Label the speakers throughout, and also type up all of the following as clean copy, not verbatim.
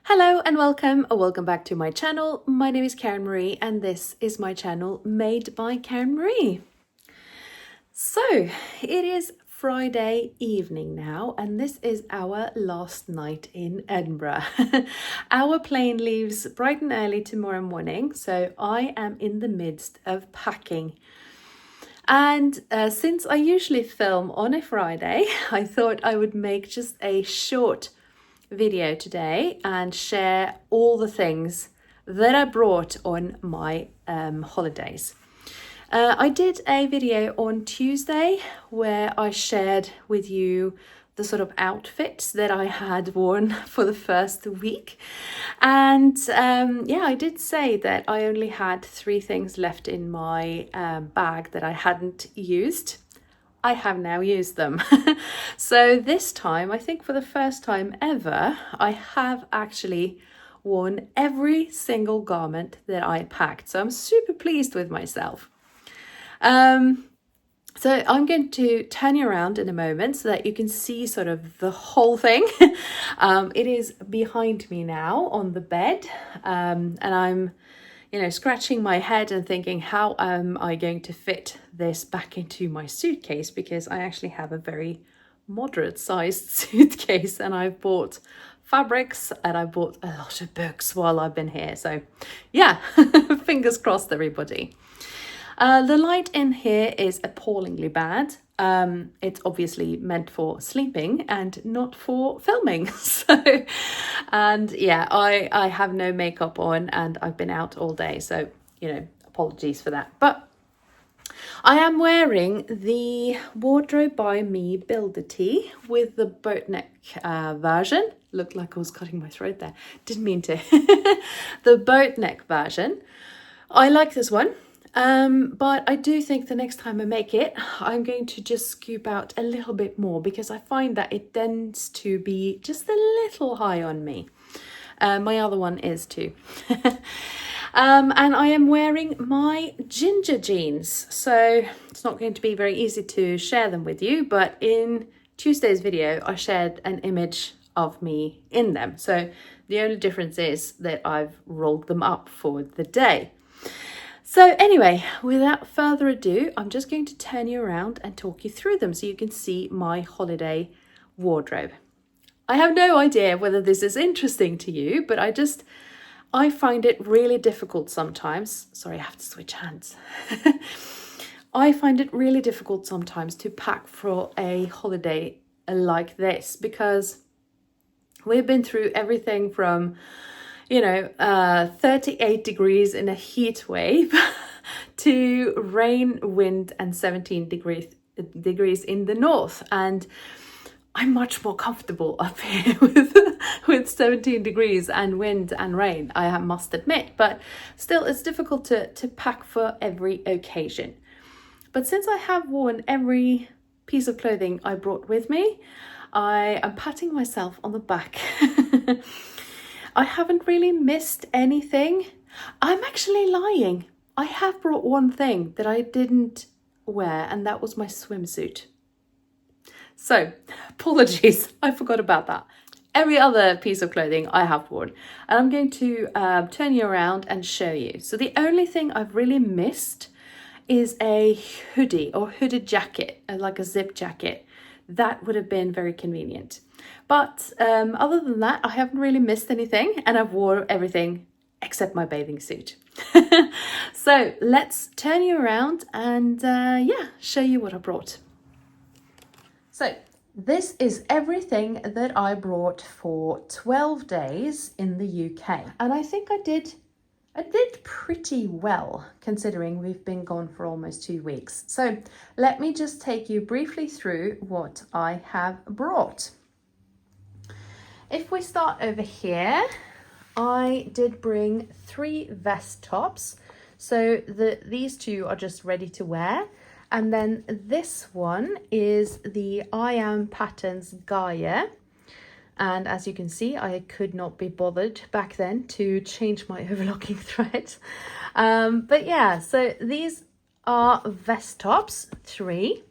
Speaker 1: Hello and welcome or welcome back to my channel. My name is Karen Marie and this is my channel Made by Karen Marie. So it is Friday evening now and this is our last night in Edinburgh. Our plane leaves bright and early tomorrow morning, so I am in the midst of packing. And since I usually film on a Friday, I thought I would make just a short video today and share all the things that I brought on my holidays. I did a video on Tuesday where I shared with you the sort of outfits that I had worn for the first week. And yeah, I did say that I only had 3 things left in my bag that I hadn't used. I have now used them. So this time, I think for the first time ever, I have actually worn every single garment that I packed. So I'm super pleased with myself. So I'm going to turn you around in a moment so that you can see sort of the whole thing. It is behind me now on the bed, and I'm scratching my head and thinking, how am I going to fit this back into my suitcase? Because I actually have a very moderate sized suitcase and I've bought fabrics and I bought a lot of books while I've been here. So yeah, fingers crossed, everybody. The light in here is appallingly bad. It's obviously meant for sleeping and not for filming. So, and yeah, I have no makeup on and I've been out all day. So, apologies for that. But I am wearing the Wardrobe by Me Builder tee with the boat neck version. Looked like I was cutting my throat there. Didn't mean to. The boat neck version. I like this one. But I do think the next time I make it, I'm going to just scoop out a little bit more because I find that it tends to be just a little high on me. My other one is too. And I am wearing my ginger jeans. So it's not going to be very easy to share them with you, but in Tuesday's video, I shared an image of me in them. So the only difference is that I've rolled them up for the day. So anyway, without further ado, I'm just going to turn you around and talk you through them so you can see my holiday wardrobe. I have no idea whether this is interesting to you, but I find it really difficult sometimes. Sorry, I have to switch hands. I find it really difficult sometimes to pack for a holiday like this because we've been through everything from 38 degrees in a heat wave to rain, wind and 17 degrees in the north. And I'm much more comfortable up here with 17 degrees and wind and rain, I must admit. But still, it's difficult to pack for every occasion. But since I have worn every piece of clothing I brought with me, I am patting myself on the back. I haven't really missed anything. I'm actually lying. I have brought one thing that I didn't wear, and that was my swimsuit. So, apologies, I forgot about that. Every other piece of clothing I have worn, and I'm going to turn you around and show you. So the only thing I've really missed is a hoodie or hooded jacket, like a zip jacket. That would have been very convenient. But other than that, I haven't really missed anything and I've wore everything except my bathing suit. So let's turn you around and show you what I brought. So this is everything that I brought for 12 days in the UK. And I think I did pretty well considering we've been gone for almost 2 weeks. So let me just take you briefly through what I have brought. If we start over here, I did bring 3 vest tops. So these 2 are just ready to wear. And then this one is the I Am Patterns Gaia. And as you can see, I could not be bothered back then to change my overlocking thread. But yeah, so these are vest tops, 3.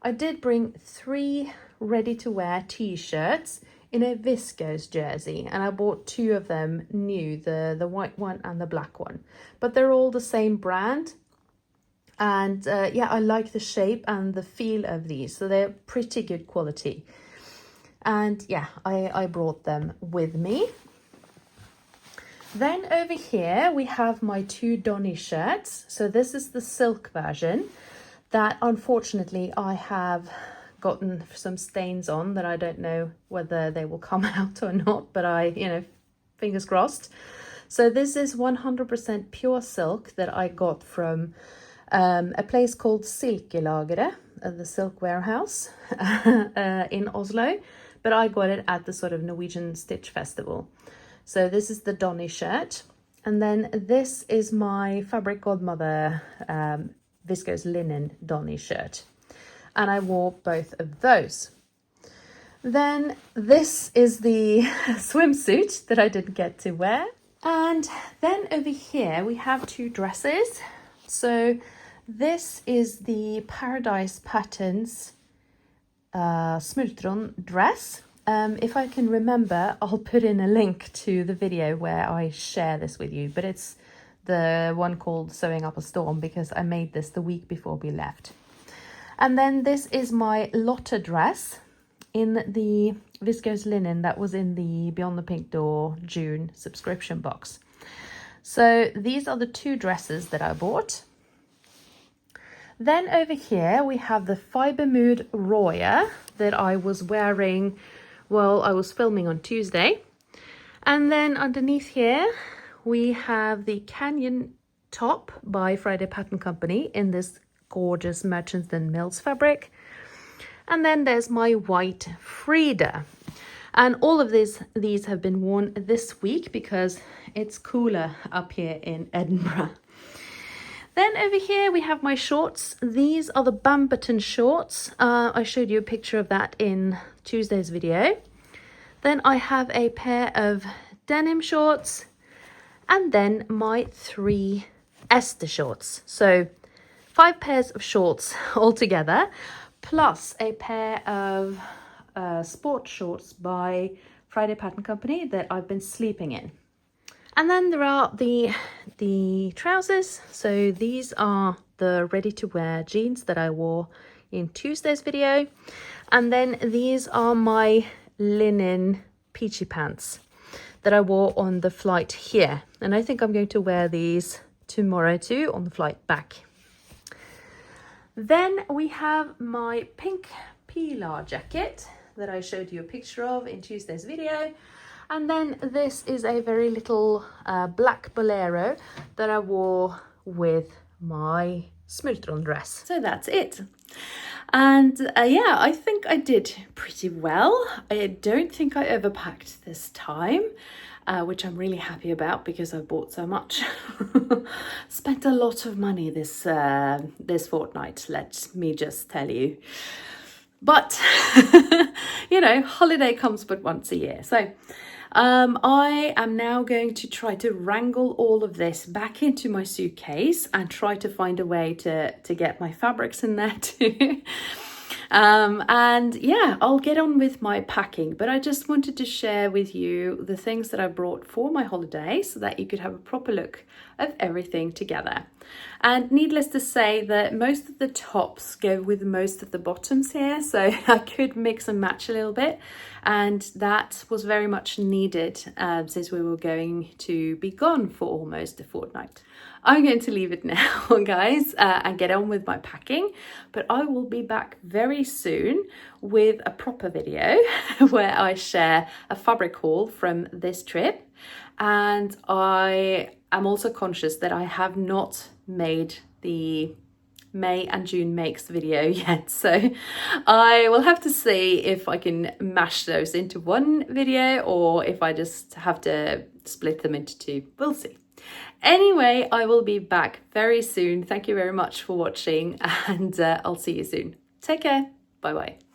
Speaker 1: I did bring 3 ready to wear t-shirts in a viscose jersey, and I bought two of them new, the white one and the black one, but they're all the same brand. And yeah, I like the shape and the feel of these, so they're pretty good quality. And yeah, I brought them with me. Then over here we have my two Donny shirts. So this is the silk version that unfortunately I have gotten some stains on that I don't know whether they will come out or not, but fingers crossed. So this is 100% pure silk that I got from a place called Silkelageret, the silk warehouse in Oslo, but I got it at the sort of Norwegian Stitch Festival. So this is the Donny shirt, and then this is my Fabric Godmother viscose linen Donny shirt, and I wore both of those. Then this is the swimsuit that I didn't get to wear. And then over here we have two dresses. So this is the Paradise Patterns Smultron dress. If I can remember, I'll put in a link to the video where I share this with you, but it's the one called Sewing Up a Storm because I made this the week before we left. And then this is my Lotte dress in the viscose linen that was in the Beyond the Pink Door June subscription box. So these are the two dresses that I bought. Then over here we have the Fiber Mood Roya that I was wearing while I was filming on Tuesday. And then underneath here we have the Canyon top by Friday Pattern Company in this gorgeous Merchants and Mills fabric. And then there's my white Frida. And all of these have been worn this week because it's cooler up here in Edinburgh. Then over here we have my shorts. These are the Bamberton shorts. I showed you a picture of that in Tuesday's video. Then I have a pair of denim shorts, and then my 3 Esther shorts. So 5 pairs of shorts altogether, plus a pair of sport shorts by Friday Pattern Company that I've been sleeping in. And then there are the trousers. So these are the ready-to-wear jeans that I wore in Tuesday's video. And then these are my linen peachy pants that I wore on the flight here. And I think I'm going to wear these tomorrow too on the flight back. Then we have my pink Pilar jacket that I showed you a picture of in Tuesday's video. And then this is a very little black bolero that I wore with my Smultron dress. So that's it. And yeah, I think I did pretty well. I don't think I overpacked this time, which I'm really happy about because I bought so much. Spent a lot of money this fortnight, let me just tell you. But, holiday comes but once a year. So I am now going to try to wrangle all of this back into my suitcase and try to find a way to get my fabrics in there too. And yeah, I'll get on with my packing, but I just wanted to share with you the things that I brought for my holiday so that you could have a proper look of everything together. And needless to say that most of the tops go with most of the bottoms here, so I could mix and match a little bit, and that was very much needed since we were going to be gone for almost a fortnight. I'm going to leave it now, guys, and get on with my packing, but I will be back very soon with a proper video where I share a fabric haul from this trip. And I am also conscious that I have not made the May and June makes video yet, so I will have to see if I can mash those into one video or if I just have to split them into 2. We'll see. Anyway, I will be back very soon. Thank you very much for watching, and I'll see you soon. Take care. Bye bye.